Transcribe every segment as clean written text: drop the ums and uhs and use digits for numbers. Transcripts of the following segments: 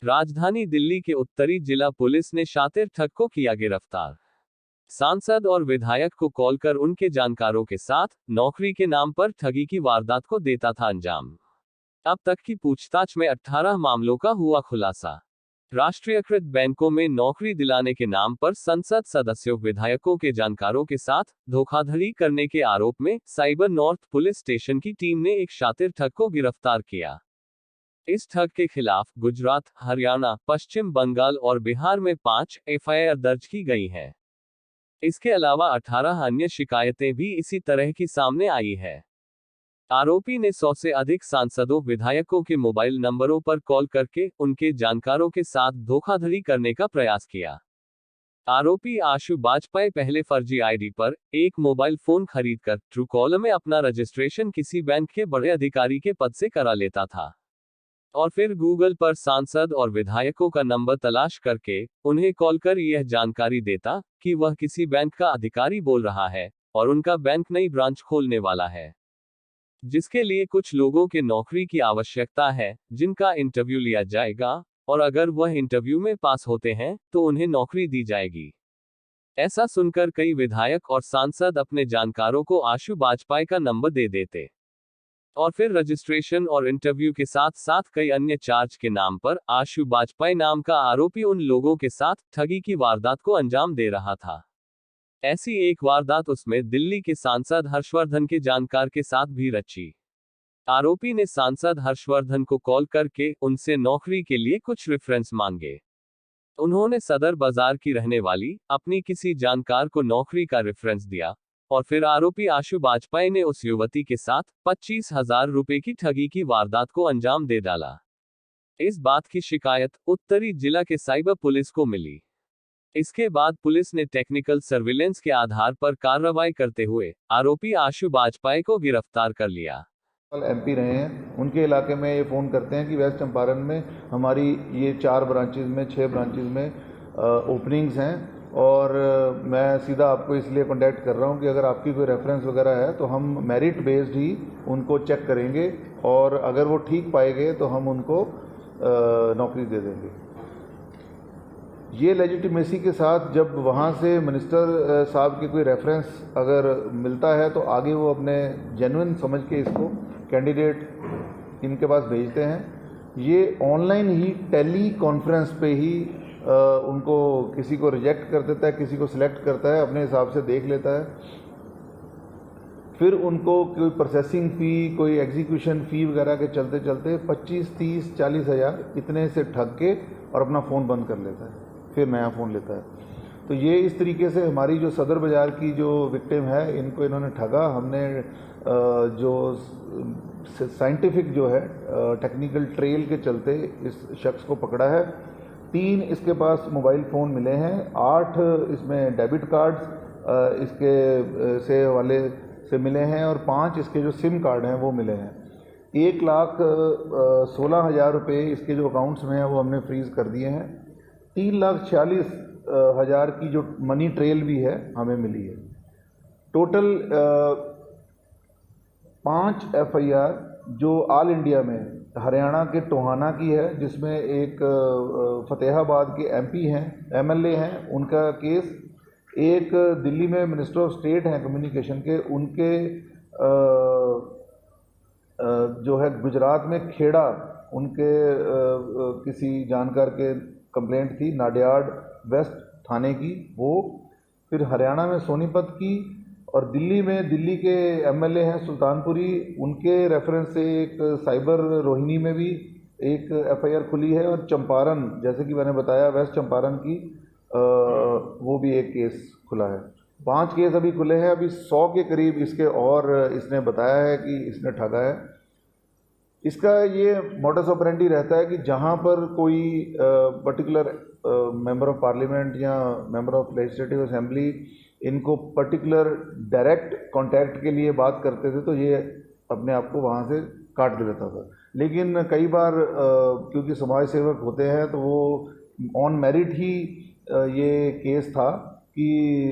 राजधानी दिल्ली के उत्तरी जिला पुलिस ने शातिर ठग को किया गिरफ्तार। सांसद और विधायक को कॉल कर उनके जानकारों के साथ नौकरी के नाम पर ठगी की वारदात को देता था अंजाम। अब तक की पूछताछ में 18 मामलों का हुआ खुलासा। राष्ट्रीयकृत बैंकों में नौकरी दिलाने के नाम पर संसद सदस्यों विधायकों के जानकारों के साथ धोखाधड़ी करने के आरोप में साइबर नॉर्थ पुलिस स्टेशन की टीम ने एक शातिर ठग को गिरफ्तार किया। इस ठग के खिलाफ गुजरात, हरियाणा, पश्चिम बंगाल और बिहार में 5 एफआईआर दर्ज की गई हैं। इसके अलावा 18 अन्य शिकायतें भी इसी तरह की सामने आई है। आरोपी ने 100 से अधिक सांसदों विधायकों के मोबाइल नंबरों पर कॉल करके उनके जानकारों के साथ धोखाधड़ी करने का प्रयास किया। आरोपी आशु बाजपेयी पहले फर्जी आईडी पर एक मोबाइल फोन खरीदकर ट्रूकॉलर में अपना रजिस्ट्रेशन किसी बैंक के बड़े अधिकारी के पद से करा लेता था और फिर गूगल पर सांसद और विधायकों का नंबर तलाश करके उन्हें कॉल कर यह जानकारी देता कि वह किसी बैंक का अधिकारी बोल रहा है और उनका बैंक नई ब्रांच खोलने वाला है, जिसके लिए कुछ लोगों के नौकरी की आवश्यकता है, जिनका इंटरव्यू लिया जाएगा और अगर वह इंटरव्यू में पास होते हैं तो उन्हें नौकरी दी जाएगी। ऐसा सुनकर कई विधायक और सांसद अपने जानकारों को आशु बाजपेयी का नंबर दे देते और फिर रजिस्ट्रेशन और इंटरव्यू के साथ साथ कई अन्य चार्ज के नाम पर आशु बाजपेयी नाम का आरोपी उन लोगों के साथ ठगी की वारदात को अंजाम दे रहा था। ऐसी एक वारदात उसमें दिल्ली के सांसद हर्षवर्धन के जानकार के साथ भी रची। आरोपी ने सांसद हर्षवर्धन को कॉल करके उनसे नौकरी के लिए कुछ रेफरेंस मांगे। उन्होंने सदर बाजार की रहने वाली अपनी किसी जानकार को नौकरी का रेफरेंस दिया और फिर आरोपी आशु बाजपेयी ने उस युवती के साथ 25,000 रुपए की ठगी की वारदात को अंजाम दे डाला। इस बात की शिकायत उत्तरी जिला के साइबर पुलिस को मिली। इसके बाद पुलिस ने टेक्निकल सर्विलेंस के आधार पर कार्रवाई करते हुए आरोपी आशु बाजपेयी को गिरफ्तार कर लिया। एमपी रहे हैं, उनके इलाके में ये फ़ोन करते हैं कि वेस्ट चंपारण में हमारी ये 4 ब्रांचेज़ में 6 ब्रांचेज़ में ओपनिंग्स हैं और मैं सीधा आपको इसलिए कॉन्टैक्ट कर रहा हूँ कि अगर आपकी कोई रेफरेंस वगैरह है तो हम मेरिट बेस्ड ही उनको चेक करेंगे और अगर वो ठीक पाए गए तो हम उनको नौकरी दे देंगे। ये लेजिटिमेसी के साथ जब वहाँ से मिनिस्टर साहब की कोई रेफरेंस अगर मिलता है तो आगे वो अपने जेन्युइन समझ के इसको कैंडिडेट इनके पास भेजते हैं। ये ऑनलाइन ही टेली कॉन्फ्रेंस पे ही उनको किसी को रिजेक्ट कर देता है, किसी को सिलेक्ट करता है, अपने हिसाब से देख लेता है। फिर उनको कोई प्रोसेसिंग फ़ी, कोई एग्जीक्यूशन फ़ी वगैरह के चलते चलते 25, 30, 40 हज़ार इतने से ठग के और अपना फ़ोन बंद कर लेता है, फिर नया फ़ोन लेता है। तो ये इस तरीके से हमारी जो सदर बाज़ार की जो विक्टिम है इनको इन्होंने ठगा। हमने जो साइंटिफिक जो है टेक्निकल ट्रेल के चलते इस शख्स को पकड़ा है। 3 इसके पास मोबाइल फ़ोन मिले हैं, 8 इसमें डेबिट कार्ड्स इसके से वाले से मिले हैं और 5 इसके जो सिम कार्ड हैं वो मिले हैं। 1,16,000 रुपये इसके जो अकाउंट्स में हैं वो हमने फ्रीज़ कर दिए हैं। 3,46,000 की जो मनी ट्रेल भी है हमें मिली है। टोटल 5 एफआईआर जो ऑल इंडिया में हरियाणा के टोहाना की है, जिसमें एक फतेहाबाद के एमपी हैं, एमएलए हैं, उनका केस, एक दिल्ली में मिनिस्टर ऑफ स्टेट हैं कम्युनिकेशन के, उनके जो है गुजरात में खेड़ा उनके किसी जानकार के कंप्लेंट थी नाडियाड वेस्ट थाने की, वो फिर हरियाणा में सोनीपत की, और दिल्ली में दिल्ली के एमएलए हैं सुल्तानपुरी, उनके रेफरेंस से एक साइबर रोहिणी में भी एक एफआईआर खुली है, और चंपारण जैसे कि मैंने बताया वेस्ट चंपारण की वो भी एक केस खुला है। 5 केस अभी खुले हैं। अभी 100 के करीब इसके और इसने बताया है कि इसने ठगा है। इसका ये मोडस ऑपरेंडी रहता है कि जहाँ पर कोई पर्टिकुलर मेंबर ऑफ पार्लियामेंट या मेंबर ऑफ लेजिस्लेटिव असेंबली इनको पर्टिकुलर डायरेक्ट कांटेक्ट के लिए बात करते थे तो ये अपने आप को वहाँ से काट देता था। लेकिन कई बार क्योंकि समाज सेवक होते हैं तो वो ऑन मेरिट ही ये केस था कि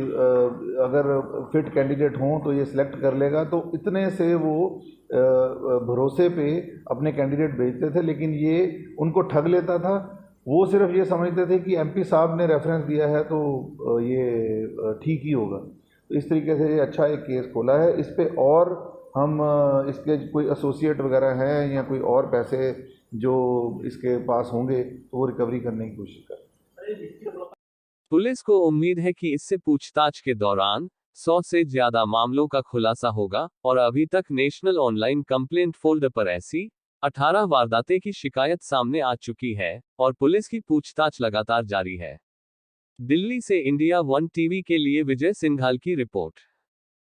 अगर फिट कैंडिडेट हों तो ये सिलेक्ट कर लेगा, तो इतने से वो भरोसे पे अपने कैंडिडेट भेजते थे, लेकिन ये उनको ठग लेता था वो सिर्फ ये समझते थे कि एमपी साहब ने रेफरेंस दिया है तो ये ठीक ही होगा। तो इस तरीके से ये अच्छा एक केस खोला है। इस पे और हम इसके कोई एसोसिएट वगैरह हैं या कोई और पैसे जो इसके पास होंगे तो वो रिकवरी करने की कोशिश करें। पुलिस को उम्मीद है कि इससे पूछताछ के दौरान 100 से ज्यादा मामलों का खुलासा होगा और अभी तक नेशनल ऑनलाइन कंप्लेंट फोल्डर पर ऐसी 18 वारदातें की शिकायत सामने आ चुकी है और पुलिस की पूछताछ लगातार जारी है। दिल्ली से इंडिया वन टीवी के लिए विजय सिंघाल की रिपोर्ट।